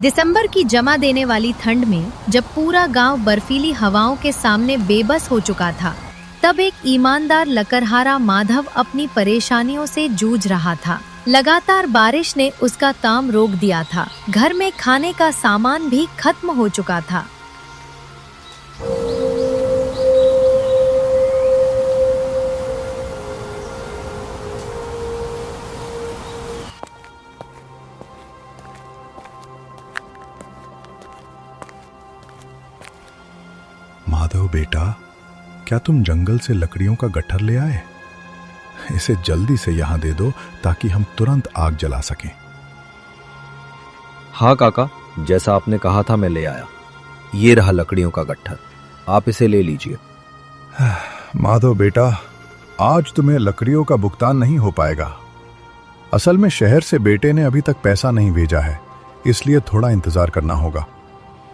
दिसंबर की जमा देने वाली ठंड में जब पूरा गांव बर्फीली हवाओं के सामने बेबस हो चुका था, तब एक ईमानदार लकड़हारा माधव अपनी परेशानियों से जूझ रहा था। लगातार बारिश ने उसका काम रोक दिया था। घर में खाने का सामान भी खत्म हो चुका था। माधव बेटा, क्या तुम जंगल से लकड़ियों का गट्ठर ले आए? इसे जल्दी से यहाँ दे दो ताकि हम तुरंत आग जला सकें। हाँ काका, जैसा आपने कहा था मैं ले आया। ये रहा लकड़ियों का गट्ठर, आप इसे ले लीजिए। माधव बेटा, आज तुम्हें लकड़ियों का भुगतान नहीं हो पाएगा। असल में शहर से बेटे ने अभी तक पैसा नहीं भेजा है, इसलिए थोड़ा इंतजार करना होगा।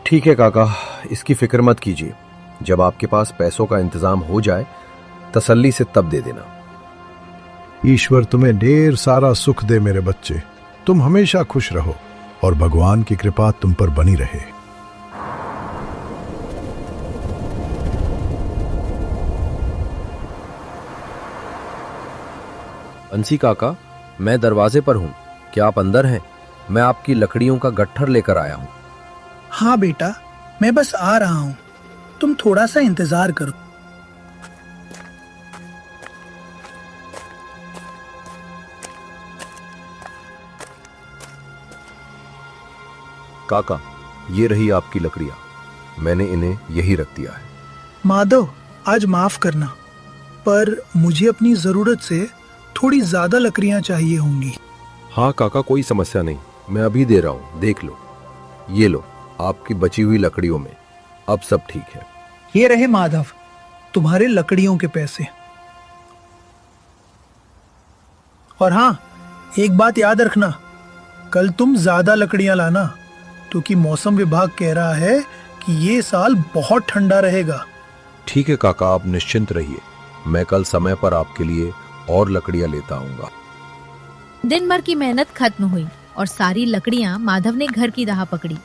ठीक है काका, इसकी फिक्र मत कीजिए। जब आपके पास पैसों का इंतजाम हो जाए तसल्ली से तब दे देना। ईश्वर तुम्हें ढेर सारा सुख दे मेरे बच्चे। तुम हमेशा खुश रहो और भगवान की कृपा तुम पर बनी रहे। अंसी काका, मैं दरवाजे पर हूँ, क्या आप अंदर हैं? मैं आपकी लकड़ियों का गट्ठर लेकर आया हूँ। हाँ बेटा, मैं बस आ रहा हूँ, तुम थोड़ा सा इंतजार करो। काका, ये रही आपकी लकड़ियां, मैंने इन्हें यही रख दिया है। माधव, आज माफ करना, पर मुझे अपनी जरूरत से थोड़ी ज्यादा लकड़ियां चाहिए होंगी। हाँ काका, कोई समस्या नहीं, मैं अभी दे रहा हूँ, देख लो। ये लो, आपकी बची हुई लकड़ियों में अब सब ठीक है। ये रहे माधव, तुम्हारे लकड़ियों के पैसे। और हाँ, एक बात याद रखना, कल तुम ज्यादा लकड़ियां लाना, क्योंकि मौसम विभाग कह रहा है कि ये साल बहुत ठंडा रहेगा। ठीक है काका, आप निश्चिंत रहिए, मैं कल समय पर आपके लिए और लकड़ियां लेता आऊंगा। दिन भर की मेहनत खत्म हुई और सारी लकड़ियां माधव ने घर की राह पकड़ी।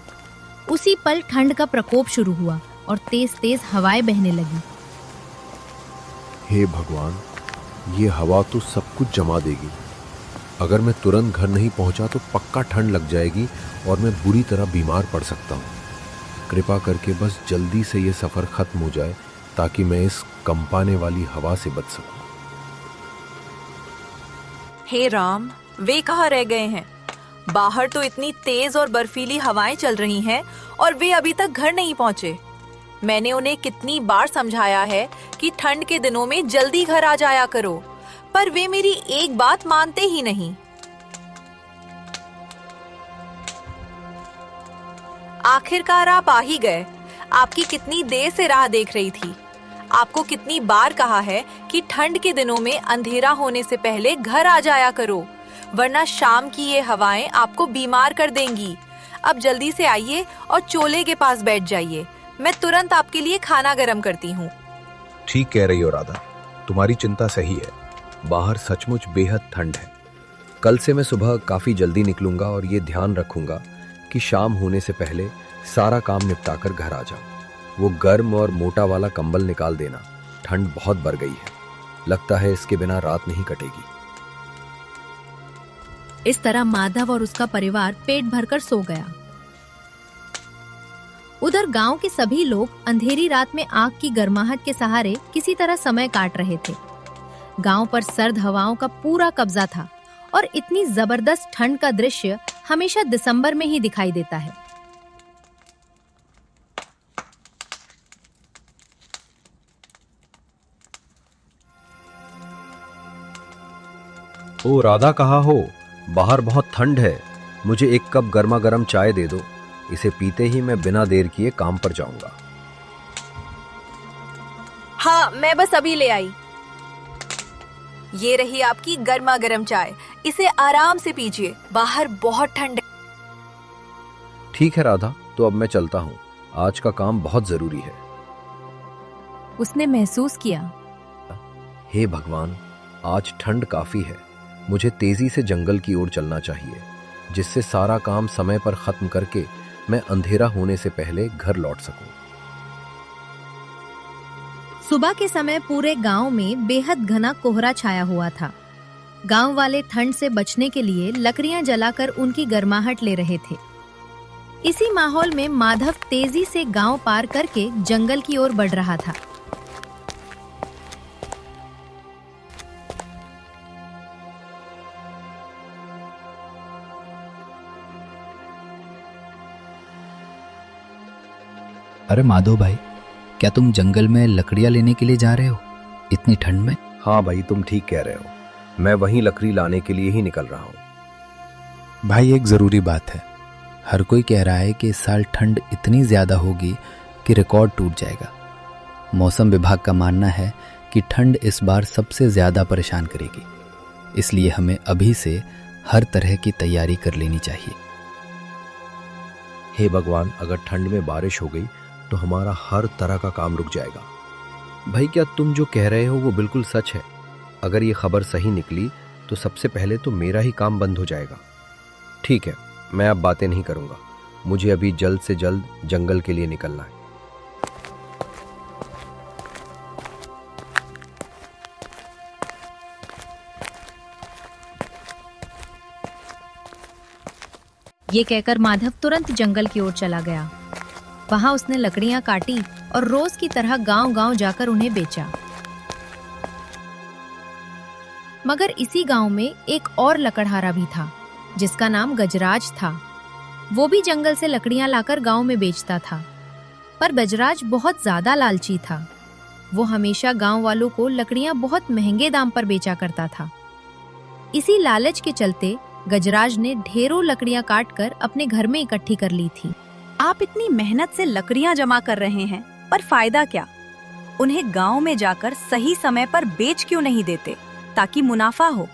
उसी पल ठंड का प्रकोप शुरू हुआ और तेज तेज हवाएं बहने लगी। हे भगवान, ये हवा तो सब कुछ जमा देगी। अगर मैं तुरंत घर नहीं पहुंचा तो पक्का ठंड लग जाएगी और मैं बुरी तरह बीमार पड़ सकता हूँ। कृपा करके बस जल्दी से ये सफर खत्म हो जाए ताकि मैं इस कंपाने वाली हवा से बच सकूं। हे राम, वे कहाँ रह गए हैं? बाहर तो इतनी तेज और बर्फीली हवाएं चल रही हैं और वे अभी तक घर नहीं पहुंचे। मैंने उन्हें कितनी बार समझाया है कि ठंड के दिनों में जल्दी घर आ जाया करो, पर वे मेरी एक बात मानते ही नहीं। आखिरकार आप आ ही गए। आपकी कितनी देर से राह देख रही थी। आपको कितनी बार कहा है कि ठंड के दिनों में अंधेरा होने से पहले घर आ जाया करो, वरना शाम की ये हवाएं आपको बीमार कर देंगी। अब जल्दी से आइए और चोले के पास बैठ जाइए, मैं तुरंत आपके लिए खाना गर्म करती हूँ। ठीक कह रही हो राधा, तुम्हारी चिंता सही है। बाहर सचमुच बेहद ठंड है। कल से मैं सुबह काफी जल्दी निकलूंगा और ये ध्यान रखूंगा कि शाम होने से पहले सारा काम निपटाकर घर आ जाऊं। वो गर्म और मोटा वाला कंबल निकाल देना, ठंड बहुत बढ़ गई है, लगता है इसके बिना रात नहीं कटेगी। इस तरह माधव और उसका परिवार पेट भरकर सो गया। उधर गांव के सभी लोग अंधेरी रात में आग की गर्माहट के सहारे किसी तरह समय काट रहे थे। गांव पर सर्द हवाओं का पूरा कब्जा था और इतनी जबरदस्त ठंड का दृश्य हमेशा दिसंबर में ही दिखाई देता है। ओ राधा, कहाँ हो? बाहर बहुत ठंड है, मुझे एक कप गर्मा गर्म चाय दे दो। इसे पीते ही मैं बिना देर किए काम पर जाऊंगा। हाँ, मैं बस अभी ले आई। ये रही आपकी गर्मा गर्म चाय, इसे आराम से पीजिए, बाहर बहुत ठंड है। ठीक है राधा, तो अब मैं चलता हूँ, आज का काम बहुत जरूरी है। उसने महसूस किया, हे भगवान, आज ठंड काफी है, मुझे तेजी से जंगल की ओर चलना चाहिए, जिससे सारा काम समय पर खत्म करके मैं अंधेरा होने से पहले घर लौट सकूं। सुबह के समय पूरे गांव में बेहद घना कोहरा छाया हुआ था। गांव वाले ठंड से बचने के लिए लकड़ियां जलाकर उनकी गर्माहट ले रहे थे। इसी माहौल में माधव तेजी से गांव पार करके जंगल की ओर बढ़ रहा था। अरे माधव भाई, क्या तुम जंगल में लकड़ियां लेने के लिए जा रहे हो इतनी ठंड में? हाँ भाई, तुम ठीक कह रहे हो। मैं वहीं लकड़ी लाने के लिए ही निकल रहा हूँ। भाई एक जरूरी बात है, हर कोई कह रहा है कि इस साल ठंड इतनी ज्यादा होगी कि रिकॉर्ड टूट जाएगा। मौसम विभाग का मानना है कि ठंड इस बार सबसे ज्यादा परेशान करेगी, इसलिए हमें अभी से हर तरह की तैयारी कर लेनी चाहिए। हे भगवान, अगर ठंड में बारिश हो गई तो हमारा हर तरह का काम रुक जाएगा। भाई, क्या तुम जो कह रहे हो वो बिल्कुल सच है? अगर ये खबर सही निकली तो सबसे पहले तो मेरा ही काम बंद हो जाएगा। ठीक है, मैं अब बातें नहीं करूंगा। मुझे अभी जल्द से जल्द जंगल के लिए निकलना है। ये कहकर माधव तुरंत जंगल की ओर चला गया। वहां उसने लकड़ियां काटी और रोज की तरह गांव-गांव जाकर उन्हें बेचा। मगर इसी गांव में एक और लकड़हारा भी था, जिसका नाम गजराज था। वो भी जंगल से लकड़ियां लाकर गांव में बेचता था, पर गजराज बहुत ज्यादा लालची था। वो हमेशा गांव वालों को लकड़ियां बहुत महंगे दाम पर बेचा करता था। इसी लालच के चलते गजराज ने ढेरों लकड़ियां काटकर अपने घर में इकट्ठी कर ली थी। आप इतनी मेहनत से लकड़ियां जमा कर रहे हैं, पर फायदा क्या? उन्हें गांव में जाकर सही समय पर बेच क्यों नहीं देते, ताकि मुनाफा हो?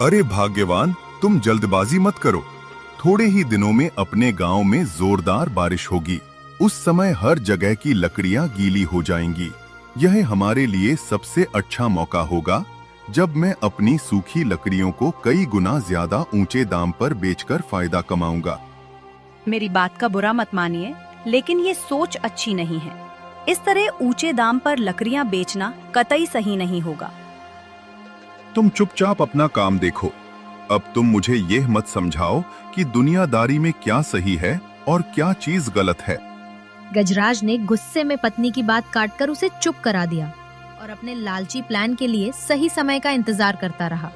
अरे भाग्यवान, तुम जल्दबाजी मत करो। थोड़े ही दिनों में अपने गांव में जोरदार बारिश होगी। उस समय हर जगह की लकड़ियां गीली हो जाएंगी। यह हमारे लिए सबसे अच्छा मौका होगा, जब मैं अपनी सूखी लकड़ियों को कई गुना ज्यादा ऊंचे दाम पर बेचकर फायदा कमाऊंगा। मेरी बात का बुरा मत मानिए, लेकिन ये सोच अच्छी नहीं है। इस तरह ऊंचे दाम पर लकड़ियां बेचना कतई सही नहीं होगा। तुम चुपचाप अपना काम देखो। अब तुम मुझे यह मत समझाओ कि दुनियादारी में क्या सही है और क्या चीज गलत है। गजराज ने गुस्से में पत्नी की बात काटकर उसे चुप करा दिया और अपने लालची प्लान के लिए सही समय का इंतजार करता रहा।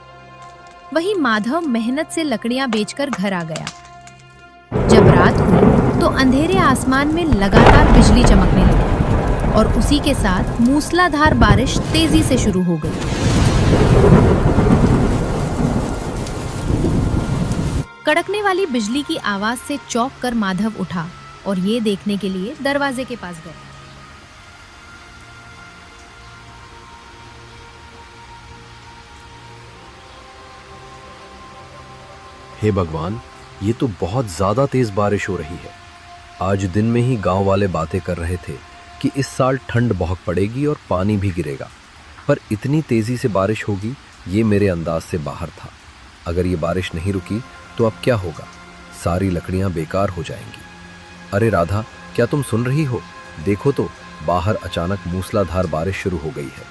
वहीं माधव मेहनत से लकड़ियां बेचकर घर आ गया। जब रात हुई तो अंधेरे आसमान में लगातार बिजली चमकने लगी और उसी के साथ मूसलाधार बारिश तेजी से शुरू हो गई। कड़कने वाली बिजली की आवाज से चौंक कर माधव उठा और ये देखने के लिए दरवाजे के पास गया। हे भगवान, ये तो बहुत ज्यादा तेज बारिश हो रही है। आज दिन में ही गांव वाले बातें कर रहे थे कि इस साल ठंड बहुत पड़ेगी और पानी भी गिरेगा, पर इतनी तेजी से बारिश होगी ये मेरे अंदाज से बाहर था। अगर ये बारिश नहीं रुकी तो अब क्या होगा? सारी लकड़ियां बेकार हो जाएंगी। अरे राधा, क्या तुम सुन रही हो? देखो तो, बाहर अचानक मूसलाधार बारिश शुरू हो गई है।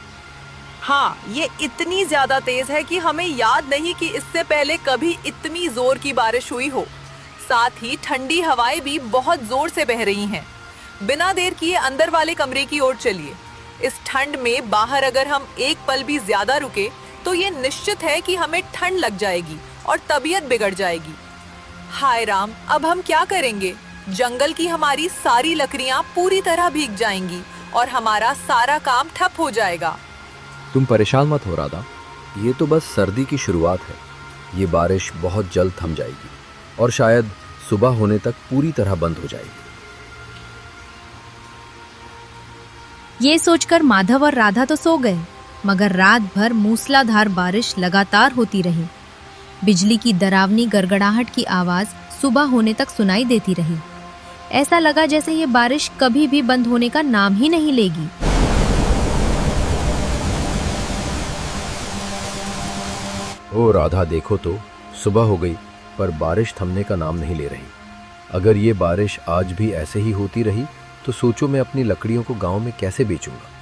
हाँ, ये इतनी ज्यादा तेज है कि हमें याद नहीं कि इससे पहले कभी इतनी जोर की बारिश हुई हो। साथ ही ठंडी हवाएं भी बहुत जोर से बह रही हैं। बिना देर किए अंदर वाले कमरे की ओर चलिए। इस ठंड में बाहर अगर हम एक पल भी ज्यादा रुके तो ये निश्चित है कि हमें ठंड लग जाएगी और तबीयत बिगड़ जाएगी। हाय राम, अब हम क्या करेंगे? जंगल की हमारी सारी लकड़ियां पूरी तरह भीग जाएंगी और हमारा सारा काम ठप हो जाएगा। तुम परेशान मत हो राधा, ये तो बस सर्दी की शुरुआत है। ये बारिश बहुत जल्द थम जाएगी और शायद सुबह होने तक पूरी तरह बंद हो जाएगी। ये सोचकर माधव और राधा तो सो गए, मगर रात भर मूसलाधार बारिश लगातार होती रही। बिजली की डरावनी गड़गड़ाहट की आवाज सुबह होने तक सुनाई देती रही। ऐसा लगा जैसे ये बारिश कभी भी बंद होने का नाम ही नहीं लेगी। ओ राधा, देखो तो, सुबह हो गई पर बारिश थमने का नाम नहीं ले रही। अगर ये बारिश आज भी ऐसे ही होती रही तो सोचो मैं अपनी लकड़ियों को गांव में कैसे बेचूंगा।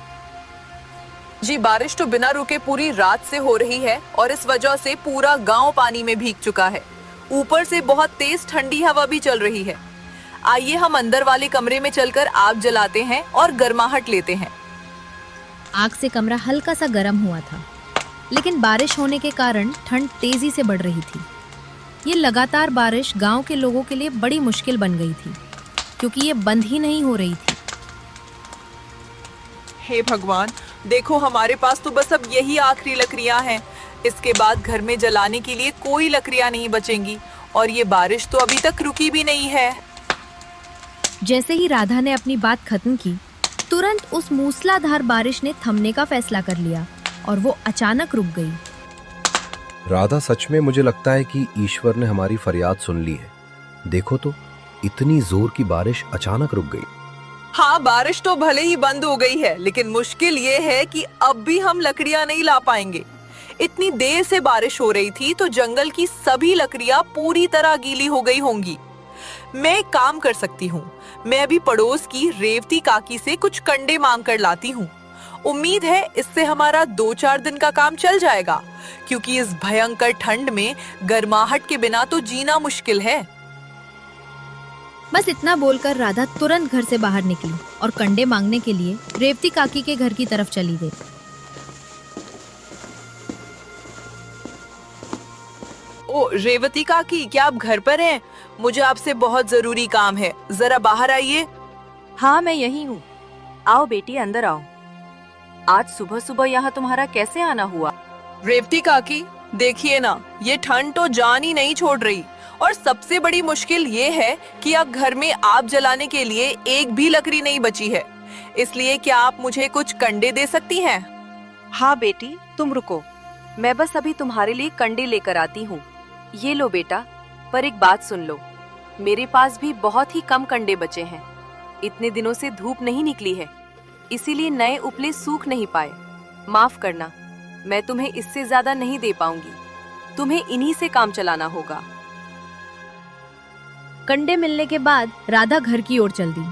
जी, बारिश तो बिना रुके पूरी रात से हो रही है और इस वजह से पूरा गांव पानी में भीग चुका है। ऊपर से बहुत तेज ठंडी हवा भी चल रही है। आइए हम अंदर वाले कमरे में चलकर आग जलाते हैं और गर्माहट लेते हैं। आग से कमरा हल्का सा गर्म हुआ था, लेकिन बारिश होने के कारण ठंड तेजी से बढ़ रही थी। ये लगातार बारिश गांव के लोगों के लिए बड़ी मुश्किल बन गई थी, क्योंकि ये बंद ही नहीं हो रही थी। हे भगवान, देखो हमारे पास तो बस अब यही आखिरी लकड़ियां हैं। इसके बाद घर में जलाने के लिए कोई लकड़ियां नहीं बचेंगी और ये बारिश तो अभी तक रुकी भी नहीं है। जैसे ही राधा ने अपनी बात खत्म की, तुरंत उस मूसलाधार बारिश ने थमने का फैसला कर लिया और वो अचानक रुक गई। राधा, सच में मुझे लगता है कि ईश्वर ने हमारी फरियाद सुन ली है। देखो तो, इतनी जोर की बारिश अचानक रुक गई। हाँ, बारिश तो भले ही बंद हो गई है, लेकिन मुश्किल ये है कि अब भी हम लकड़ियां नहीं ला पाएंगे। इतनी देर से बारिश हो रही थी तो जंगल की सभी लकड़ियां पूरी तरह गीली हो गई होंगी। मैं एक काम कर सकती हूँ, मैं अभी पड़ोस की रेवती काकी से कुछ कंडे मांग कर लाती हूँ। उम्मीद है इससे हमारा 2-4 दिन का काम चल जाएगा, क्योंकि इस भयंकर ठंड में गर्माहट के बिना तो जीना मुश्किल है। बस इतना बोलकर राधा तुरंत घर से बाहर निकली और कंडे मांगने के लिए रेवती काकी के घर की तरफ चली गई। ओ रेवती काकी, क्या आप घर पर हैं? मुझे आपसे बहुत जरूरी काम है, जरा बाहर आइए। हाँ, मैं यही हूँ। आओ बेटी, अंदर आओ। आज सुबह सुबह यहाँ तुम्हारा कैसे आना हुआ? रेवती काकी, देखिए ना, ये ठंड तो जान ही नहीं छोड़ रही और सबसे बड़ी मुश्किल ये है कि अब घर में आग जलाने के लिए एक भी लकड़ी नहीं बची है। इसलिए क्या आप मुझे कुछ कंडे दे सकती हैं? हाँ बेटी, तुम रुको, मैं बस अभी तुम्हारे लिए कंडे लेकर आती हूँ। ये लो बेटा, पर एक बात सुन लो, मेरे पास भी बहुत ही कम कंडे बचे हैं। इतने दिनों से धूप नहीं निकली है, इसीलिए नए उपले सूख नहीं पाए। माफ करना, मैं तुम्हें इससे ज्यादा नहीं दे पाऊंगी। तुम्हें इन्हीं से काम चलाना होगा। कंडे मिलने के बाद राधा घर की ओर चल दी।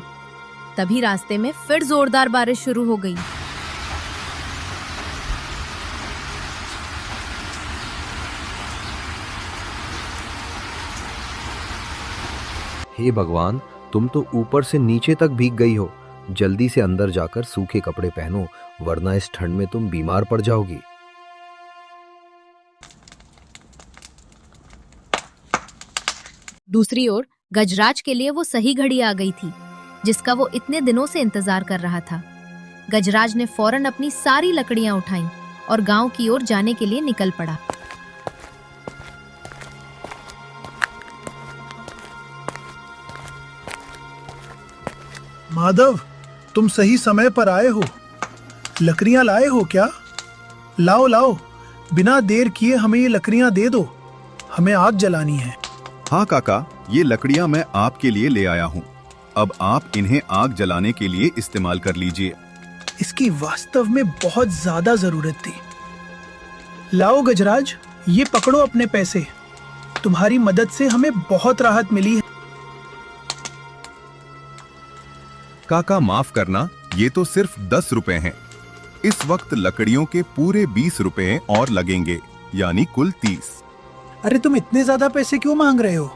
तभी रास्ते में फिर जोरदार बारिश शुरू हो गई। हे भगवान, तुम तो ऊपर से नीचे तक भीग गई हो। जल्दी से अंदर जाकर सूखे कपड़े पहनो, वरना इस ठंड में तुम बीमार पड़ जाओगी। दूसरी ओर गजराज के लिए वो सही घड़ी आ गई थी, जिसका वो इतने दिनों से इंतजार कर रहा था। गजराज ने फौरन अपनी सारी लकड़ियां उठाईं और गांव की ओर जाने के लिए निकल पड़ा। माधव, तुम सही समय पर आए हो। लकड़ियां लाए हो क्या? लाओ लाओ, बिना देर किए हमें ये लकड़ियां दे दो, हमें आग जलानी है। हाँ काका, ये लकड़ियां मैं आपके लिए ले आया हूँ। अब आप इन्हें आग जलाने के लिए इस्तेमाल कर लीजिए। इसकी वास्तव में बहुत ज्यादा जरूरत थी। लाओ गजराज, ये पकड़ो अपने पैसे। तुम्हारी मदद से हमें बहुत राहत मिली है। काका माफ करना, ये तो सिर्फ 10 रुपए हैं। इस वक्त लकड़ियों के पूरे 20 रुपए और लगेंगे, यानी कुल 30। अरे तुम इतने ज्यादा पैसे क्यों मांग रहे हो?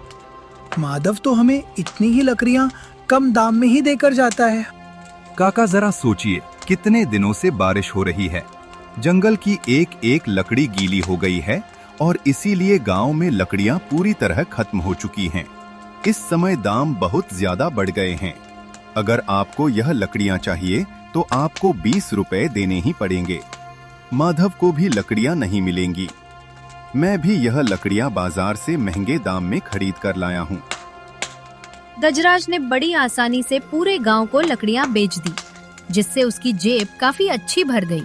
माधव तो हमें इतनी ही लकड़ियां कम दाम में ही देकर जाता है। काका जरा सोचिए, कितने दिनों से बारिश हो रही है, जंगल की एक एक लकड़ी गीली हो गई है और इसीलिए गांव में लकड़ियां पूरी तरह खत्म हो चुकी हैं। इस समय दाम बहुत ज्यादा बढ़ गए हैं। अगर आपको यह लकड़ियां चाहिए तो आपको 20 रुपए देने ही पड़ेंगे। माधव को भी लकड़ियां नहीं मिलेंगी। मैं भी यह लकड़ियां बाजार से महंगे दाम में खरीद कर लाया हूँ। गजराज ने बड़ी आसानी से पूरे गांव को लकड़ियां बेच दी, जिससे उसकी जेब काफी अच्छी भर गई।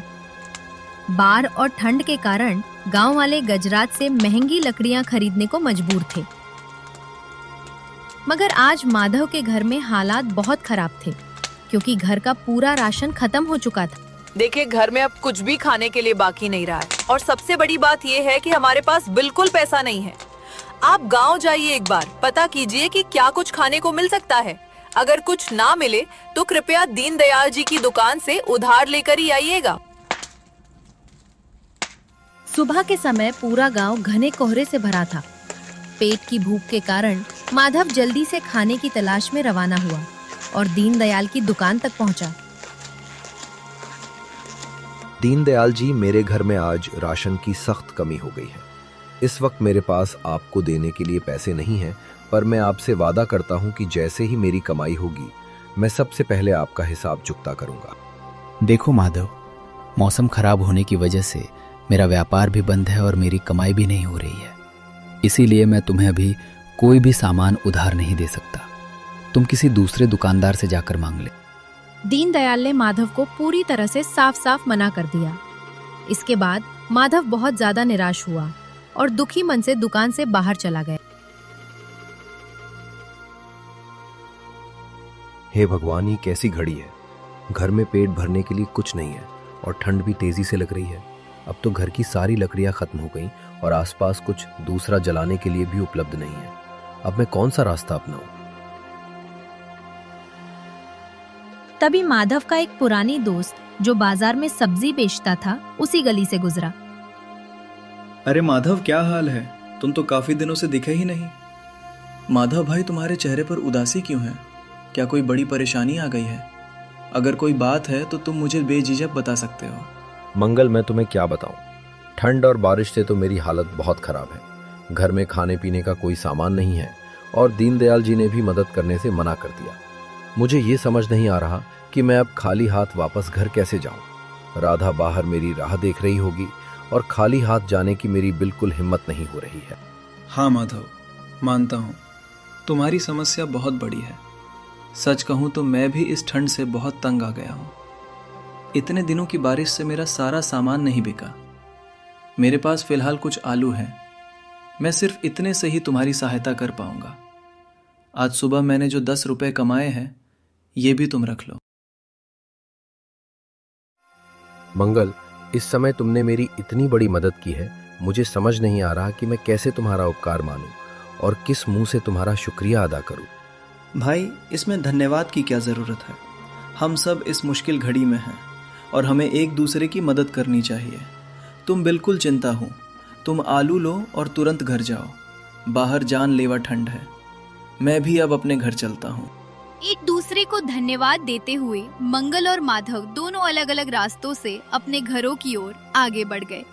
बाढ़ और ठंड के कारण गांव वाले गजराज से महंगी लकड़ियां खरीदने को मजबूर थे। मगर आज माधव के घर में हालात बहुत खराब थे, क्योंकि घर का पूरा राशन खत्म हो चुका था। देखिए, घर में अब कुछ भी खाने के लिए बाकी नहीं रहा है और सबसे बड़ी बात यह है कि हमारे पास बिल्कुल पैसा नहीं है। आप गांव जाइए, एक बार पता कीजिए कि क्या कुछ खाने को मिल सकता है। अगर कुछ ना मिले तो कृपया दीनदयाल जी की दुकान से उधार लेकर ही आइएगा। सुबह के समय पूरा गांव घने कोहरे से भरा था। पेट की भूख के कारण माधव जल्दी से खाने की तलाश में रवाना हुआ और दीनदयाल की दुकान तक पहुंचा। दीनदयाल जी, मेरे घर में आज राशन की सख्त कमी हो गई है। इस वक्त मेरे पास आपको देने के लिए पैसे नहीं हैं, पर मैं आपसे वादा करता हूं कि जैसे ही मेरी कमाई होगी मैं सबसे पहले आपका हिसाब चुकता करूंगा। देखो माधव, मौसम खराब होने की वजह से मेरा व्यापार भी बंद है और मेरी कमाई भी नहीं हो रही है। इसीलिए मैं तुम्हें अभी कोई भी सामान उधार नहीं दे सकता। तुम किसी दूसरे दुकानदार से जाकर मांग ले। दीनदयाल ने माधव को पूरी तरह से साफ साफ मना कर दिया। इसके बाद माधव बहुत ज्यादा निराश हुआ और दुखी मन से दुकान से बाहर चला गया। हे भगवान, ये कैसी घड़ी है। घर में पेट भरने के लिए कुछ नहीं है और ठंड भी तेजी से लग रही है। अब तो घर की सारी लकड़ियां खत्म हो गईं और आसपास कुछ दूसरा जलाने के लिए भी उपलब्ध नहीं है। अब मैं कौन सा रास्ता अपनाऊं? तभी माधव का एक पुरानी दोस्त जो बाजार में सब्जी बेचता था उसी गली से गुजरा। अरे माधव, क्या हाल है? तुम तो काफी दिनों से दिखे ही नहीं। माधव भाई, तुम्हारे चेहरे पर उदासी क्यों है? क्या कोई बड़ी परेशानी आ गई है? अगर कोई बात है तो तुम मुझे बेझिझक बता सकते हो। मंगल, मैं तुम्हें क्या बताऊं। ठंड और बारिश से तो मेरी हालत बहुत खराब है। घर में खाने पीने का कोई सामान नहीं है और दीनदयाल जी ने भी मदद करने से मना कर दिया। मुझे ये समझ नहीं आ रहा कि मैं अब खाली हाथ वापस घर कैसे जाऊं। राधा बाहर मेरी राह देख रही होगी और खाली हाथ जाने की मेरी बिल्कुल हिम्मत नहीं हो रही है। हाँ माधव, मानता हूँ तुम्हारी समस्या बहुत बड़ी है। सच कहूँ तो मैं भी इस ठंड से बहुत तंग आ गया हूँ। इतने दिनों की बारिश से मेरा सारा सामान नहीं बिका। मेरे पास फिलहाल कुछ आलू हैं। मैं सिर्फ इतने से ही तुम्हारी सहायता कर पाऊंगा। आज सुबह मैंने जो 10 रुपए कमाए हैं, ये भी तुम रख लो। मंगल, इस समय तुमने मेरी इतनी बड़ी मदद की है, मुझे समझ नहीं आ रहा कि मैं कैसे तुम्हारा उपकार मानूं और किस मुंह से तुम्हारा शुक्रिया अदा करूं। भाई, इसमें धन्यवाद की क्या ज़रूरत है? हम सब इस मुश्किल घड़ी में हैं और हमें एक दूसरे की मदद करनी चाहिए। तुम बिल्कुल चिंता हो। तुम आलू लो और तुरंत घर जाओ। बाहर जानलेवा ठंड है। मैं भी अब अपने घर चलता हूँ। एक दूसरे को धन्यवाद देते हुए मंगल और माधव दोनों अलग अलग रास्तों से अपने घरों की ओर आगे बढ़ गए।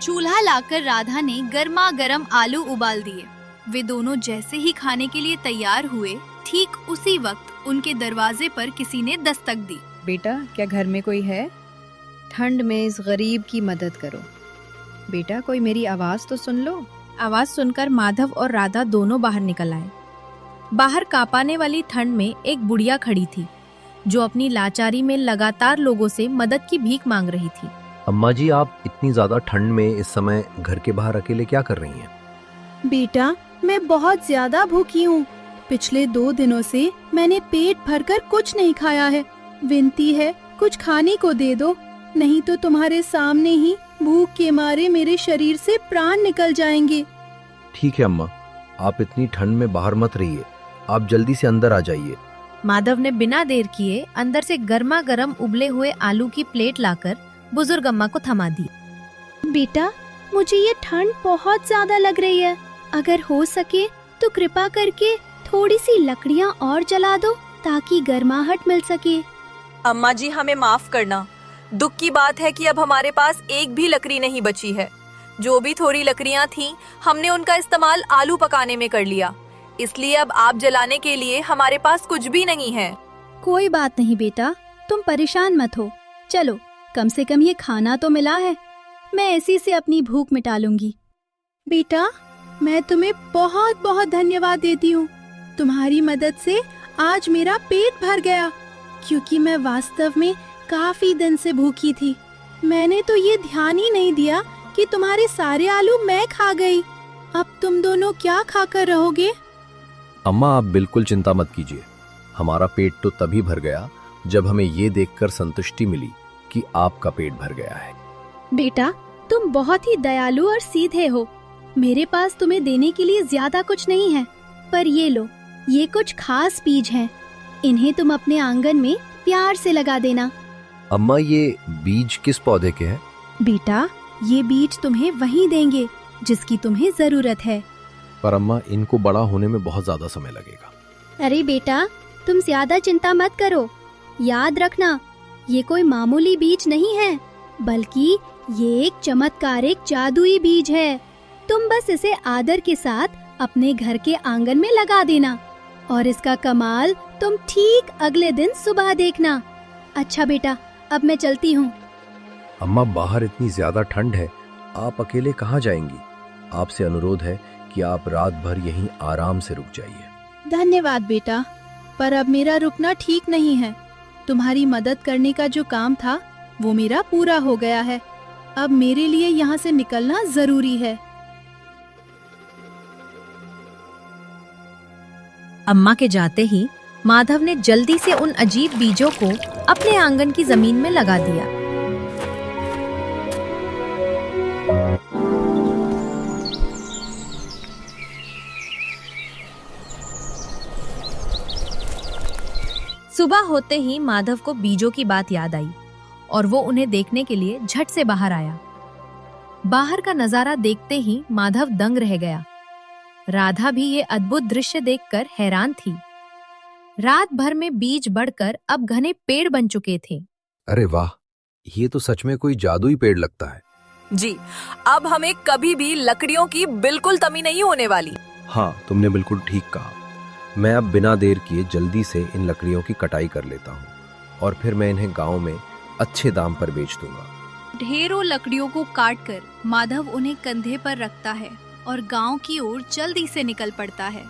चूल्हा लाकर राधा ने गर्मा गर्म आलू उबाल दिए। वे दोनों जैसे ही खाने के लिए तैयार हुए, ठीक उसी वक्त उनके दरवाजे पर किसी ने दस्तक दी। बेटा, क्या घर में कोई है? ठंड में इस गरीब की मदद करो। बेटा, कोई मेरी आवाज तो सुन लो। आवाज सुनकर माधव और राधा दोनों बाहर निकल आए। बाहर कांपाने वाली ठंड में एक बुढ़िया खड़ी थी जो अपनी लाचारी में लगातार लोगों से मदद की भीख मांग रही थी। अम्मा जी, आप इतनी ज्यादा ठंड में इस समय घर के बाहर अकेले क्या कर रही हैं? बेटा, मैं बहुत ज्यादा भूखी हूँ। पिछले 2 दिनों से मैंने पेट भरकर कुछ नहीं खाया है। विनती है, कुछ खाने को दे दो, नहीं तो तुम्हारे सामने ही भूख के मारे मेरे शरीर से प्राण निकल जाएंगे। ठीक है अम्मा, आप इतनी ठंड में बाहर मत रहिए। आप जल्दी से अंदर आ जाइए। माधव ने बिना देर किए अंदर से गर्मा गर्म उबले हुए आलू की प्लेट लाकर बुजुर्ग अम्मा को थमा दी। बेटा, मुझे ये ठंड बहुत ज्यादा लग रही है। अगर हो सके तो कृपा करके थोड़ी सी लकड़ियाँ और जला दो ताकि गर्माहट मिल सके। अम्मा जी, हमें माफ करना। दुख की बात है कि अब हमारे पास एक भी लकड़ी नहीं बची है। जो भी थोड़ी लकड़ियाँ थीं, हमने उनका इस्तेमाल आलू पकाने में कर लिया। इसलिए अब आप जलाने के लिए हमारे पास कुछ भी नहीं है। कोई बात नहीं बेटा, तुम परेशान मत हो। चलो, कम से कम ये खाना तो मिला है। मैं इसी से अपनी भूख मिटा लूंगी। बेटा, मैं तुम्हें बहुत बहुत धन्यवाद देती हूँ। तुम्हारी मदद से आज मेरा पेट भर गया, क्योंकि मैं वास्तव में काफी दिन से भूखी थी। मैंने तो ये ध्यान ही नहीं दिया कि तुम्हारे सारे आलू मैं खा गई। अब तुम दोनों क्या खाकर रहोगे? अम्मा, आप बिल्कुल चिंता मत कीजिए। हमारा पेट तो तभी भर गया जब हमें ये देखकर संतुष्टि मिली कि आपका पेट भर गया है। बेटा, तुम बहुत ही दयालु और सीधे हो। मेरे पास तुम्हें देने के लिए ज्यादा कुछ नहीं है, पर ये लो, ये कुछ खास बीज हैं। इन्हें तुम अपने आंगन में प्यार से लगा देना। अम्मा, ये बीज किस पौधे के हैं? बेटा, ये बीज तुम्हें वहीं देंगे जिसकी तुम्हें जरूरत है। पर अम्मा, इनको बड़ा होने में बहुत ज्यादा समय लगेगा। अरे बेटा, तुम ज्यादा चिंता मत करो। याद रखना, ये कोई मामूली बीज नहीं है, बल्कि ये एक चमत्कारिक जादुई बीज है। तुम बस इसे आदर के साथ अपने घर के आंगन में लगा देना, और इसका कमाल तुम ठीक अगले दिन सुबह देखना। अच्छा बेटा, अब मैं चलती हूँ। अम्मा, बाहर इतनी ज्यादा ठंड है, आप अकेले कहाँ जाएंगी? आपसे अनुरोध है कि आप रात भर यहीं आराम से रुक जाइए। धन्यवाद बेटा, पर अब मेरा रुकना ठीक नहीं है। तुम्हारी मदद करने का जो काम था वो मेरा पूरा हो गया है। अब मेरे लिए यहाँ से निकलना जरूरी है। अम्मा के जाते ही माधव ने जल्दी से उन अजीब बीजों को अपने आंगन की जमीन में लगा दिया। सुबह होते ही माधव को बीजों की बात याद आई और वो उन्हें देखने के लिए झट से बाहर आया। बाहर का नजारा देखते ही माधव दंग रह गया। राधा भी ये अद्भुत दृश्य देखकर हैरान थी। रात भर में बीज बढ़कर अब घने पेड़ बन चुके थे। अरे वाह, ये तो सच में कोई जादुई पेड़ लगता है। जी, अब हमें कभी भी लकड़ियों की बिल्कुल कमी नहीं होने वाली। हाँ, तुमने बिल्कुल ठीक कहा। मैं अब बिना देर किए जल्दी से इन लकड़ियों की कटाई कर लेता हूँ और फिर मैं इन्हें गांव में अच्छे दाम पर बेच दूंगा। ढेरों लकड़ियों को काटकर माधव उन्हें कंधे पर रखता है और गांव की ओर जल्दी से निकल पड़ता है।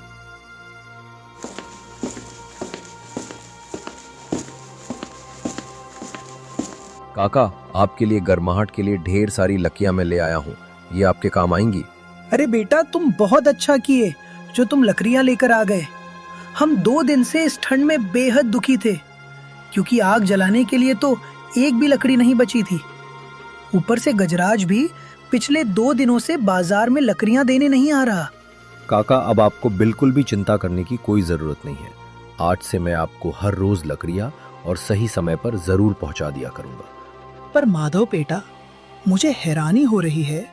काका, आपके लिए गर्माहट के लिए ढेर सारी लकड़ियां मैं ले आया हूँ। ये आपके काम आएंगी। अरे बेटा, तुम बहुत अच्छा किए जो तुम लकड़ियां लेकर आ गए। हम 2 दिन से इस ठंड में बेहद दुखी थे, क्योंकि आग जलाने के लिए तो एक भी लकड़ी नहीं बची थी। ऊपर से गजराज भी पिछले 2 दिनों से बाजार में लकड़ियां देने नहीं आ रहा। काका, अब आपको बिल्कुल भी चिंता करने की कोई जरूरत नहीं है। आज से मैं आपको हर रोज लकड़ियां और सही समय पर जरूर पहुंचा दिया करूंगा। पर माधव बेटा, मुझे हैरानी हो रही है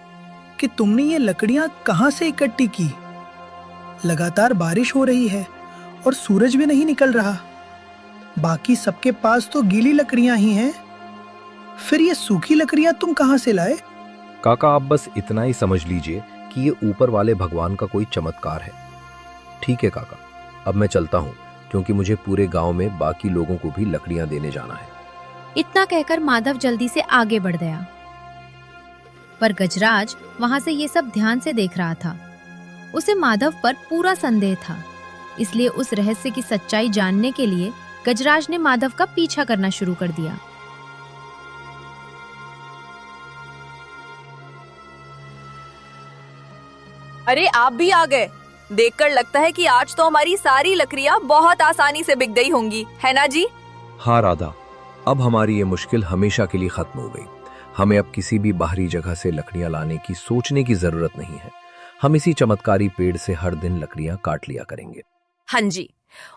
कि तुमने ये लकड़ियां कहां से इकट्ठी की। लगातार बारिश हो रही है और सूरज भी नहीं निकल रहा। बाकी सबके पास तो गीली लकड़ियां ही हैं। फिर ये सूखी लकड़ियां तुम कहां से लाए? काका, आप बस इतना ही समझ लीजिए कि ये ऊपर वाले भगवान का कोई चमत्कार है। ठीक है काका, अब मैं चलता हूँ, क्योंकि मुझे पूरे गांव में बाकी लोगों को भी लकड़ियां देने जाना है। इतना कहकर माधव जल्दी से आगे बढ़ गया, पर गजराज वहां से ये सब ध्यान से देख रहा था। उसे माधव पर पूरा संदेह था, इसलिए उस रहस्य की सच्चाई जानने के लिए गजराज ने माधव का पीछा करना शुरू कर दिया। अरे, आप भी आ गए। देखकर लगता है कि आज तो हमारी सारी लकड़ियां बहुत आसानी से बिक गई होंगी, है ना जी? हाँ राधा, अब हमारी ये मुश्किल हमेशा के लिए खत्म हो गई। हमें अब किसी भी बाहरी जगह से लकड़ियां लाने की सोचने की जरूरत नहीं है। हम इसी चमत्कारी पेड़ से हर दिन लकड़ियां काट लिया करेंगे। हाँ जी,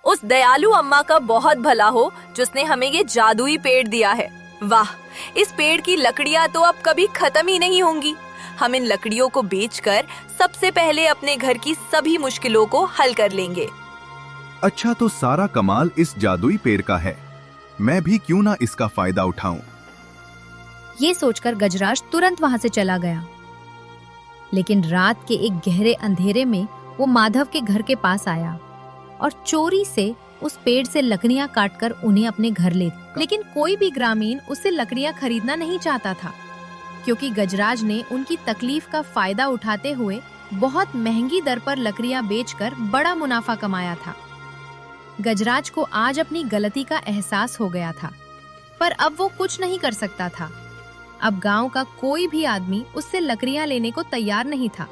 उस दयालु अम्मा का बहुत भला हो जिसने हमें ये जादुई पेड़ दिया है। वाह, इस पेड़ की लकड़ियां तो अब कभी खत्म ही नहीं होंगी। हम इन लकड़ियों को बेचकर सबसे पहले अपने घर की सभी मुश्किलों को हल कर लेंगे। अच्छा, तो सारा कमाल इस जादुई पेड़ का है। मैं भी क्यों ना इसका फायदा उठाऊं। ये सोचकर गजराज तुरंत वहां से चला गया। लेकिन रात के एक गहरे अंधेरे में वो माधव के घर के पास आया और चोरी से उस पेड़ से लकड़ियां काटकर उन्हें अपने घर ले। लेकिन कोई भी ग्रामीण उससे लकड़ियां खरीदना नहीं चाहता था, क्योंकि गजराज ने उनकी तकलीफ का फायदा उठाते हुए बहुत महंगी दर पर लकड़ियां बेचकर बड़ा मुनाफा कमाया था। गजराज को आज अपनी गलती का एहसास हो गया था, पर अब वो कुछ नहीं कर सकता था। अब गांव का कोई भी आदमी उससे लकड़ियां लेने को तैयार नहीं था।